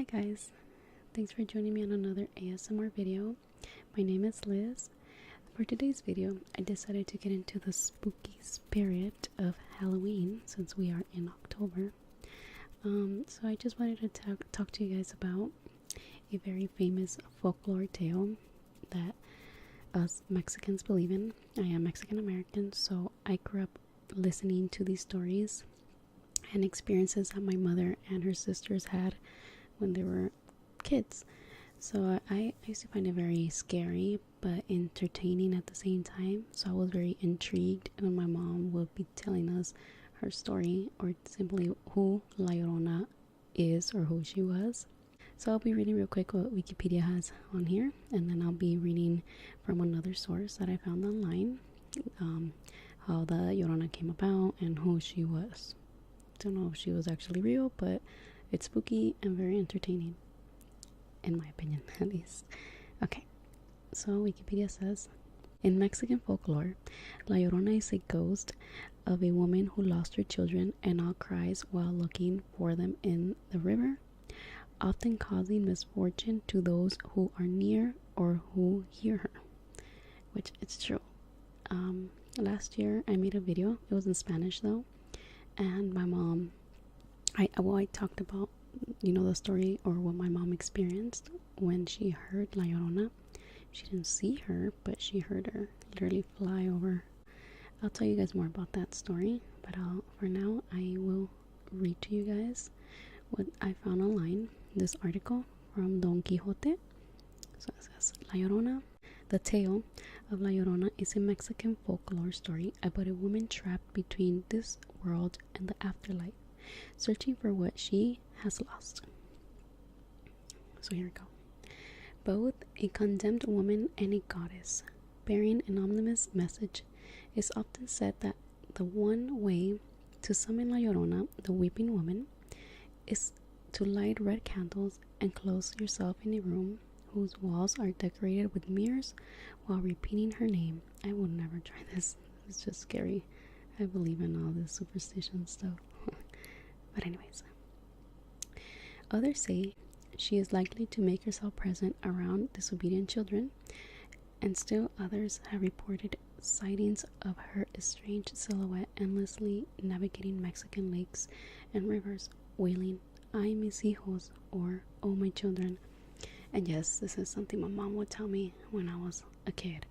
Hi guys, thanks for joining me on another ASMR video. My name is Liz. For today's video, I decided to get into the spooky spirit of Halloween since we are in October. So I just wanted to talk to you guys about a very famous folklore tale that us Mexicans believe in. I am Mexican American, so I grew up listening to these stories and experiences that my mother and her sisters had when they were kids. So I used to find it very scary but entertaining at the same time. So I was very intrigued when my mom would be telling us her story or simply who La Llorona is or who she was. So I'll be reading real quick what Wikipedia has on here, and then I'll be reading from another source that I found online, how the Llorona came about and who she was. Don't know if she was actually real, but it's spooky and very entertaining, in my opinion, at least. Okay, so Wikipedia says, in Mexican folklore, La Llorona is a ghost of a woman who lost her children and all cries while looking for them in the river, often causing misfortune to those who are near or who hear her, which it's true. Last year I made a video. It was in Spanish though, and my mom, I talked about, the story or what my mom experienced when she heard La Llorona. She didn't see her, but she heard her literally fly over. I'll tell you guys more about that story, but for now I will read to you guys what I found online. This article from Don Quixote. So it says, La Llorona. The tale of La Llorona is a Mexican folklore story about a woman trapped between this world and the afterlife, searching for what she has lost. So here we go. Both a condemned woman and a goddess, bearing an ominous message, it's often said that the one way to summon La Llorona, the weeping woman, is to light red candles and close yourself in a room whose walls are decorated with mirrors while repeating her name. I will never try this. It's just scary. I believe in all this superstition stuff. But anyways, others say she is likely to make herself present around disobedient children, and still others have reported sightings of her estranged silhouette endlessly navigating Mexican lakes and rivers, wailing, "Ay, mis hijos," or "Oh, my children." And yes, this is something my mom would tell me when I was a kid,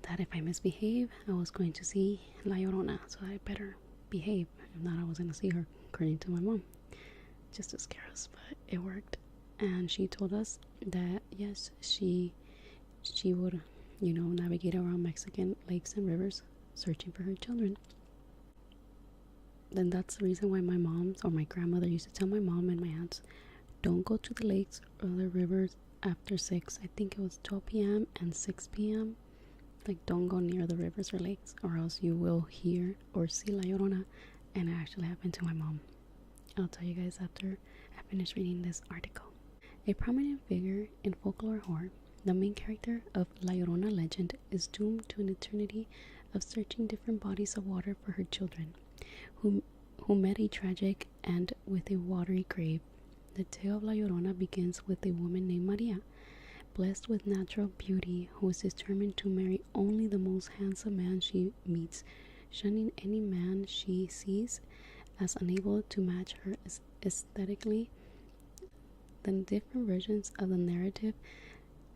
that if I misbehave, I was going to see La Llorona, so I better behave. If not, I was going to see her, according to my mom, just to scare us. But it worked, and she told us that yes, she would, navigate around Mexican lakes and rivers searching for her children. Then that's the reason why my mom's or my grandmother used to tell my mom and my aunts, don't go to the lakes or the rivers after 6. I think it was 12 p.m. and 6 p.m. Like, don't go near the rivers or lakes, or else you will hear or see La Llorona. And it actually happened to my mom. I'll tell you guys after I finish reading this article. A prominent figure in folklore horror, the main character of La Llorona legend is doomed to an eternity of searching different bodies of water for her children, who met a tragic end with a watery grave. The tale of La Llorona begins with a woman named Maria, blessed with natural beauty, who is determined to marry only the most handsome man she meets, shunning any man she sees as unable to match her aesthetically. The different versions of the narrative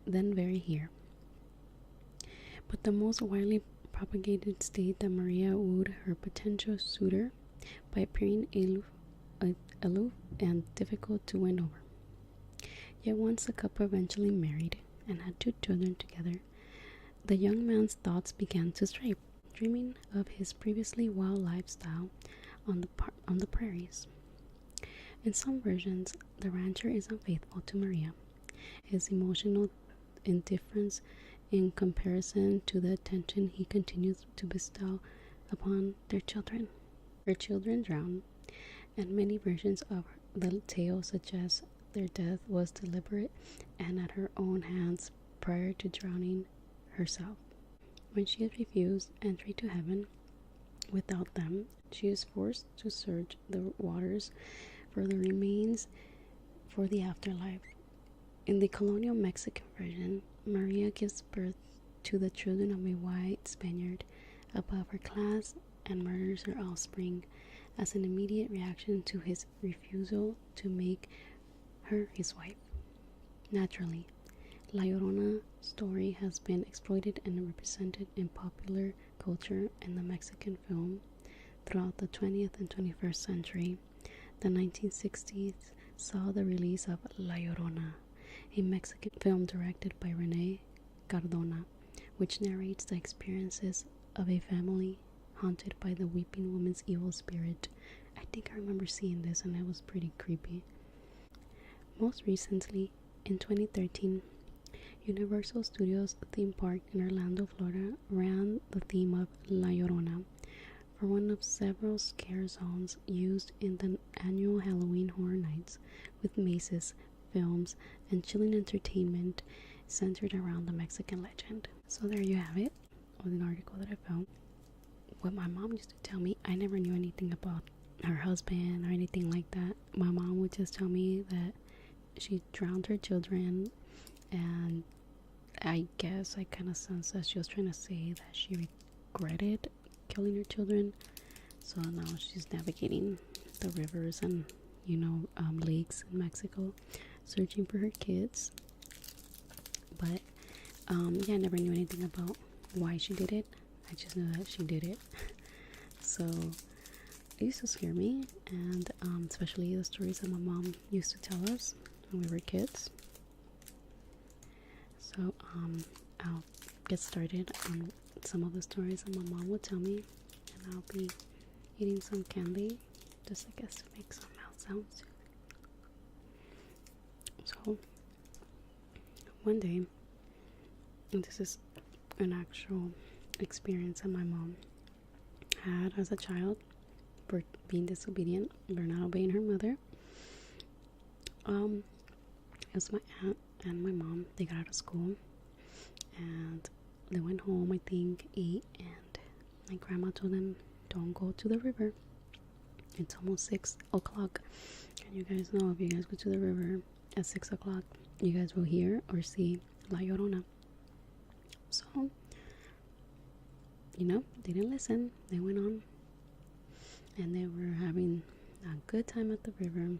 then vary here, but the most widely propagated state that Maria wooed her potential suitor by appearing aloof and difficult to win over. Yet once the couple eventually married and had 2 children together, the young man's thoughts began to stray, dreaming of his previously wild lifestyle on the prairies. In some versions, the rancher is unfaithful to Maria, his emotional indifference in comparison to the attention he continues to bestow upon their children. Her children drown, and many versions of the tale suggest their death was deliberate and at her own hands prior to drowning herself. When she is refused entry to heaven without them, she is forced to search the waters for the remains for the afterlife. In the colonial Mexican version, Maria gives birth to the children of a white Spaniard above her class and murders her offspring as an immediate reaction to his refusal to make her his wife. Naturally, La Llorona story has been exploited and represented in popular culture and the Mexican film throughout the 20th and 21st century. The 1960s saw the release of La Llorona, a Mexican film directed by Rene Cardona, which narrates the experiences of a family haunted by the weeping woman's evil spirit. I think I remember seeing this and it was pretty creepy. Most recently, in 2013, Universal Studios theme park in Orlando, Florida ran the theme of La Llorona for one of several scare zones used in the annual Halloween Horror Nights, with mazes, films, and chilling entertainment centered around the Mexican legend. So there you have it, with an article that I found. What my mom used to tell me, I never knew anything about her husband or anything like that. My mom would just tell me that she drowned her children, and I guess I kind of sense that she was trying to say that she regretted killing her children. So now she's navigating the rivers and lakes in Mexico, searching for her kids. But yeah, I never knew anything about why she did it. I just knew that she did it. So it used to scare me, and especially the stories that my mom used to tell us when we were kids. So I'll get started on some of the stories that my mom would tell me, and I'll be eating some candy, just I guess to make some mouth sounds. So one day, and this is an actual experience that my mom had as a child for being disobedient, for not obeying her mother. It was my aunt and my mom. They got out of school and they went home, I think, ate, and my grandma told them, don't go to the river. It's almost 6 o'clock. And you guys know, if you guys go to the river at 6 o'clock, you guys will hear or see La Llorona. So, they didn't listen. They went on. And they were having a good time at the river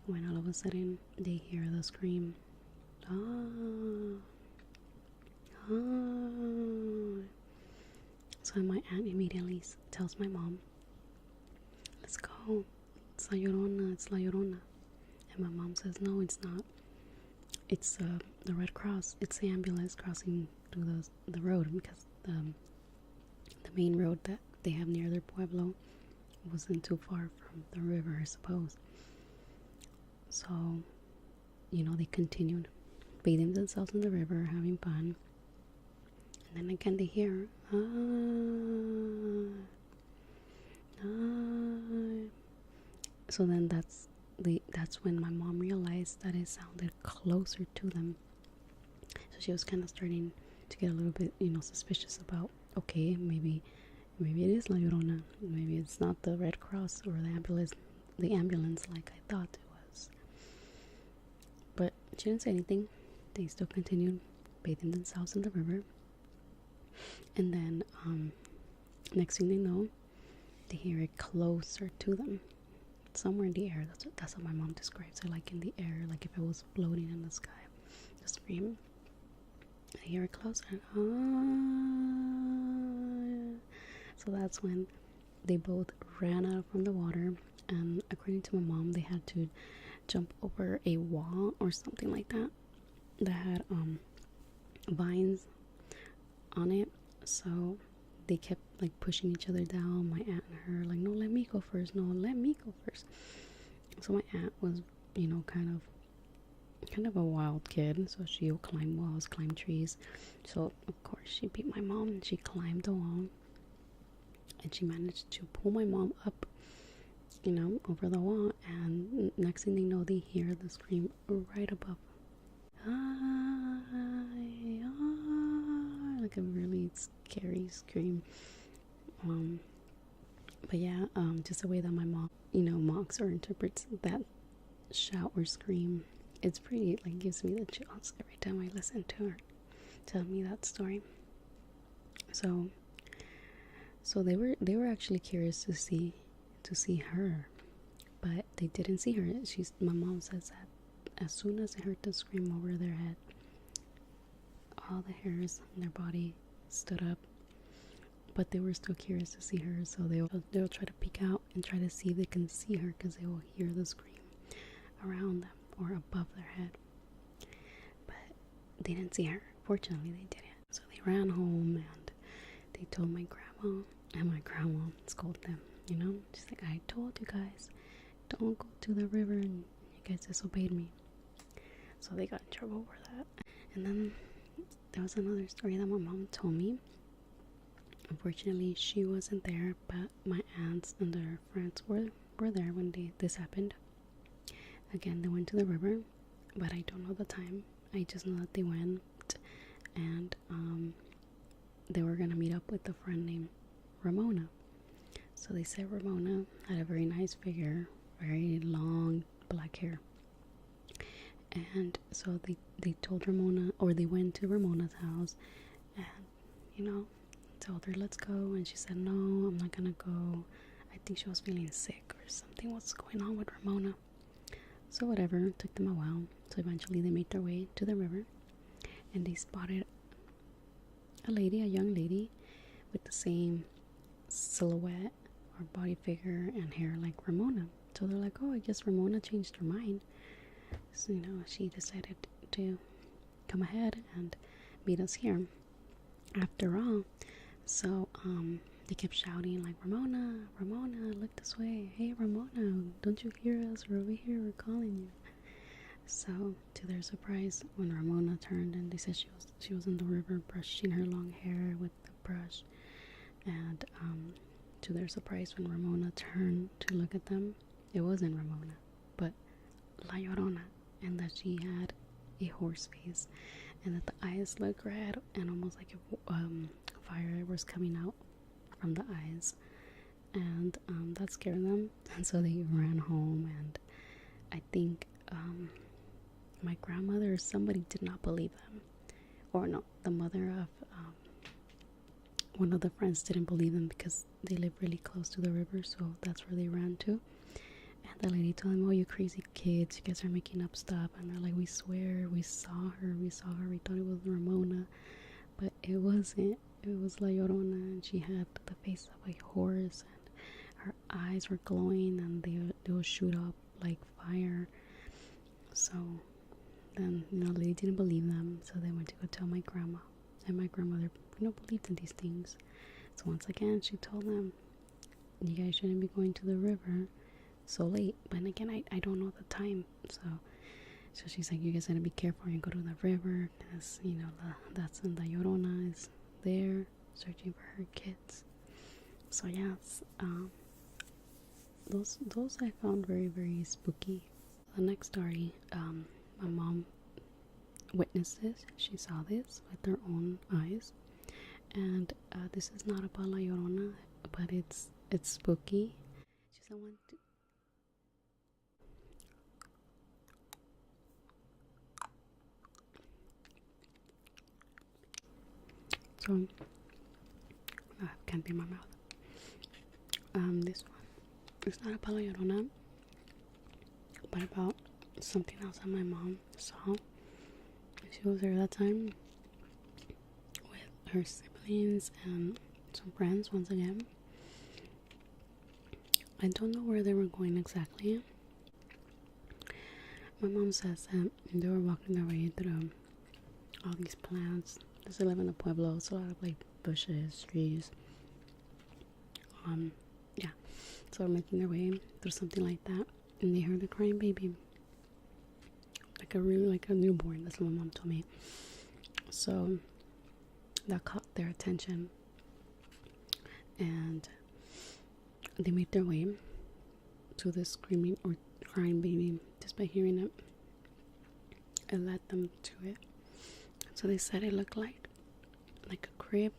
when all of a sudden they hear the scream. Ah. So my aunt immediately tells my mom, let's go, it's La Llorona, it's La Llorona. And my mom says, no, it's not, it's the Red Cross, it's the ambulance crossing through the road, because the main road that they have near their pueblo wasn't too far from the river, I suppose. So they continued bathing themselves in the river, having fun. And then again they hear, So then that's when my mom realized that it sounded closer to them. So she was kind of starting to get a little bit, suspicious about, okay, maybe it is La Llorona. Maybe it's not the Red Cross or the ambulance like I thought it was. But she didn't say anything. They still continued bathing themselves in the river. And then next thing they know, they hear it closer to them, somewhere in the air. That's how my mom describes it, like in the air, like if it was floating in the sky. The scream. I hear it closer. So that's when they both ran out from the water, and according to my mom, they had to jump over a wall or something like that had vines on it. So they kept like pushing each other down, my aunt and her, like, no, let me go first, no, let me go first. So my aunt was kind of a wild kid, so she'll climb walls, climb trees. So of course she beat my mom, and she climbed the wall, and she managed to pull my mom up over the wall. And next thing they know, they hear the scream right above, like a really scary scream. But yeah, just the way that my mom mocks or interprets that shout or scream. It's pretty, like, gives me the chills every time I listen to her tell me that story. So they were actually curious to see her, but they didn't see her. My mom says that as soon as they heard the scream over their head, all the hairs on their body stood up. But they were still curious to see her, so they'll try to peek out and try to see if they can see her, because they will hear the scream around them or above their head. But they didn't see her. Fortunately, they didn't. So they ran home and they told my grandma, and my grandma scolded them. You know, she's like, I told you guys, don't go to the river, and you guys disobeyed me. So they got in trouble for that. And then there was another story that my mom told me. Unfortunately, she wasn't there, but my aunts and their friends were there when this happened. Again, they went to the river, but I don't know the time. I just know that they went, and they were gonna meet up with a friend named Ramona. So they said Ramona had a very nice figure, very long black hair. And so they told Ramona, or they went to Ramona's house, and, you know, told her, let's go. And she said, no, I'm not gonna go. I think she was feeling sick or something was going on with Ramona. So whatever, it took them a while. So eventually they made their way to the river, and they spotted a young lady with the same silhouette or body figure and hair like Ramona. So they're like, oh, I guess Ramona changed her mind. So, you know, she decided to come ahead and meet us here after all. So they kept shouting like, Ramona, Ramona, look this way. Hey, Ramona, don't you hear us? We're over here, we're calling you. So to their surprise, when Ramona turned, and they said she was in the river brushing her long hair with the brush, and to their surprise, when Ramona turned to look at them, it wasn't Ramona, but La Llorona, and that she had a horse face, and that the eyes looked red, and almost like fire was coming out from the eyes, and that scared them, and so they ran home. And I think my grandmother or somebody did not believe them, or no, the mother of one of the friends didn't believe them, because they live really close to the river, so that's where they ran to. And the lady told them, oh, you crazy kids, you guys are making up stuff. And they're like, we swear, we saw her, we thought it was Ramona, but it wasn't. It was La Llorona, and she had the face of a horse, and her eyes were glowing, and they would shoot up like fire. So then, you know, they didn't believe them, so they went to go tell my grandma, and my grandmother, you know, believed in these things. So once again, she told them, you guys shouldn't be going to the river so late. But again, I don't know the time, so she's like, you guys gotta be careful and go to the river, because, you know, that's when the Llorona is there searching for her kids. So yes, those I found very, very spooky. The next story, my mom witnessed this. She saw this with her own eyes, and this is not about La Llorona, but it's spooky. She said so I have candy in my mouth. This one, it's not about La Llorona, but about something else that my mom saw. She was there that time with her siblings and some friends once again. I don't know where they were going exactly. My mom says that they were walking their way through all these plants. They live in a pueblo, so a lot of like bushes, trees. Yeah. So they're making their way through something like that, and they heard a crying baby, like a newborn. That's what my mom told me. So that caught their attention, and they made their way to this screaming or crying baby. Just by hearing it, it led them to it. So they said it looked like a crib,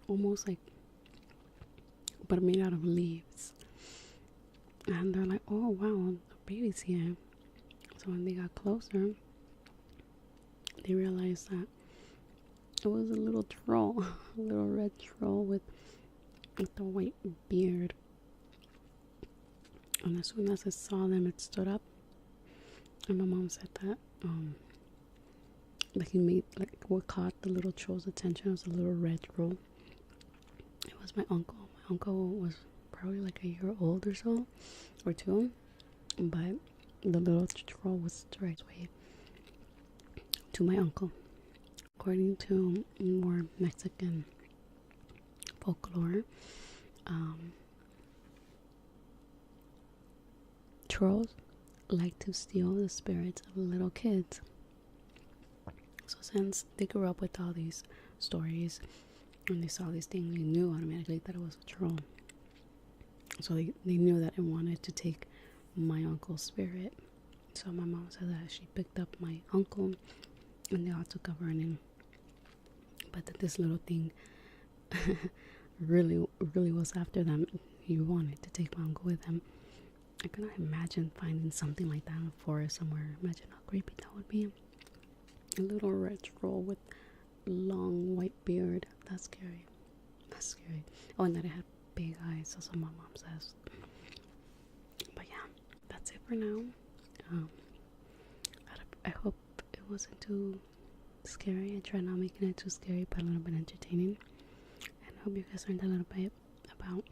almost like, but made out of leaves. And they're like, oh wow, babies here. So when they got closer, they realized that it was a little troll, a little red troll with a white beard. And as soon as it saw them, it stood up. And my mom said that he made, like, what caught the little troll's attention was a little red troll. It was my uncle. My uncle was probably like a year old or so, or two, but the little troll was right away to my uncle. According to more Mexican folklore, trolls like to steal the spirits of little kids. So since they grew up with all these stories and they saw this thing, they knew automatically that it was a troll. So they knew that it wanted to take my uncle's spirit. So my mom said that she picked up my uncle and they all took a running. But that this little thing really was after them. He wanted to take my uncle with him. I cannot imagine finding something like that in a forest somewhere. Imagine how creepy that would be. A little red troll with long white beard. That's scary. That's scary. Oh, and that it had big eyes. That's what my mom says. But yeah, that's it for now. I hope it wasn't too scary. I try not making it too scary, but a little bit entertaining. And I hope you guys learned a little bit about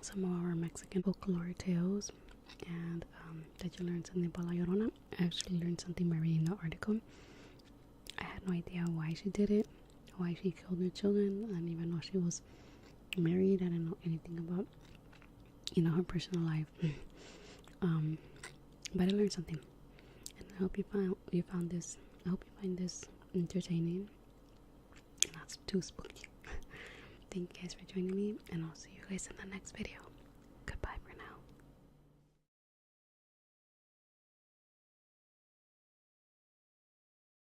some of our Mexican folklore tales, and that you learned something about La Llorona. I actually learned something by reading the article. I had no idea why she did it, why she killed her children. I didn't even know she was married. I didn't know anything about, her personal life. But I learned something, and I hope you found this. I hope you find this entertaining, not too spooky. Thank you guys for joining me, and I'll see you guys in the next video.